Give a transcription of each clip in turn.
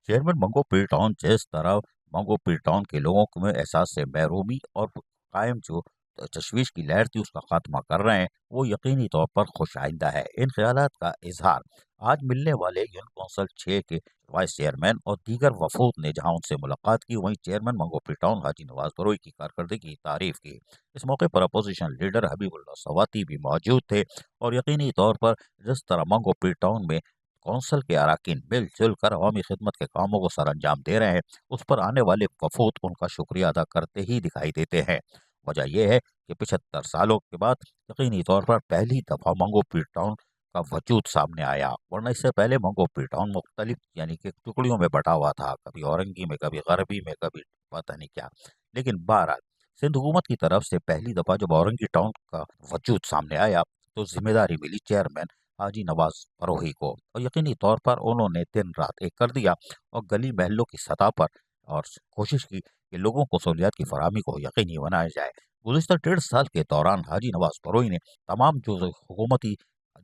Chairman मंगो P town जिस तरह मंगो P town के लोगों में एहसास से महरूमी और कायम जो तशवीश की लहर थी उसका खात्मा कर रहे हैं, वो यकीनी तौर पर खुश आइंदा है। इन ख्यालात का इजहार आज मिलने वाले यून कौंसल 6 के वाइस चेयरमैन और दीगर वफूद ने जहां उनसे मुलाकात की, वहीं चेयरमैन मंगो पी टाउन हाजी नवाज बरोई की कारकर्दगी की तारीफ की। इस मौके पर अपोजिशन लीडर हबीबुल्लाह सवाती भी मौजूद थे और यकीनी तौर पर जिस तरह मंगो पी टाउन में कौंसल के अराकीन मिलजुल कर अवामी खिदमत के कामों को सर अंजाम दे रहे हैं, उस पर आने वाले वफूद उनका शुक्रिया अदा करते ही दिखाई देते हैं। वजह यह है कि 75 सालों के बाद यकीनी तौर पर पहली दफ़ा मंगो पी टाउन का वजूद सामने आया, वरना इससे पहले मंगो पी टाउन मुख्तलिफ यानी कि टुकड़ियों में बटा हुआ था, कभी औरंगी में, कभी गरबी में, कभी पता नहीं क्या। लेकिन बहरहाल सिंध हुकूमत की तरफ से पहली दफ़ा जब औरंगी टाउन का वजूद सामने आया तो जिम्मेदारी मिली चेयरमैन हाजी नवाज फरोही को, और यकीनी तौर पर उन्होंने दिन रात एक कर दिया और गली महलों की सतह पर और कोशिश की कि लोगों को सहूलियात की फराहमी को यकीनी बनाया जाए। गुज़िश्ता 1.5 साल के दौरान हाजी नवाज फरोही ने तमाम जो हुकूमती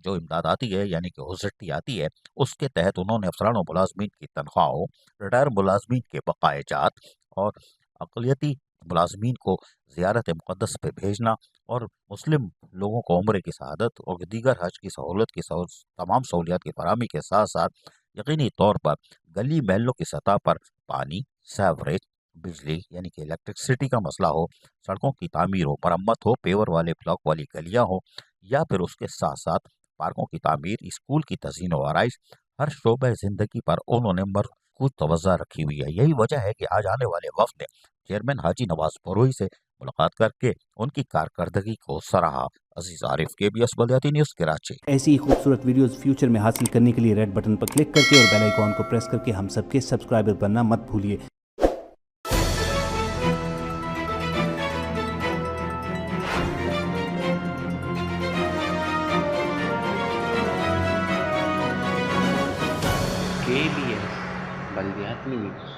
जो इमदाद आती है यानी कि हुज्जती आती है, उसके तहत उन्होंने अफसरान और मुलाजमीन की तनख्वाहों, रिटायर मुलाजमीन के बकाए जात और अक़लियती मुलाजमीन को ज़ियारत मुक़द्दस पे भेजना और मुस्लिम लोगों को उम्रे की शहादत और दीगर हज की सहूलत की तमाम सहूलियात की फराहमी के साथ साथ यकीनी तौर पर गली महलों की सतह पर पानी, सेवरेज, बिजली यानी कि इलेक्ट्रिसिटी का मसला हो, सड़कों की तामीर हो, मरम्मत हो, पेवर वाले ब्लॉक वाली गलियां हो, या फिर उसके साथ साथ पार्कों की तामीर, स्कूल की तज़ीन व आराइश, हर शोबे ज़िंदगी पर उन्होंने मरकूज तवज्जो रखी हुई है। यही वजह है कि आज आने वाले वक्त ने चेयरमैन हाजी नवाज बरोही से मुलाकात करके उनकी कारकर्दगी को सराहा। अजीज आरिफ, KBS बल्दियाती न्यूज़, कराची। ऐसी ही खूबसूरत वीडियोस फ्यूचर में हासिल करने के लिए रेड बटन पर क्लिक करके और बेल आइकॉन को प्रेस करके हम सबके सब्सक्राइबर बनना मत भूलिए। KBS बल्दियाती न्यूज़।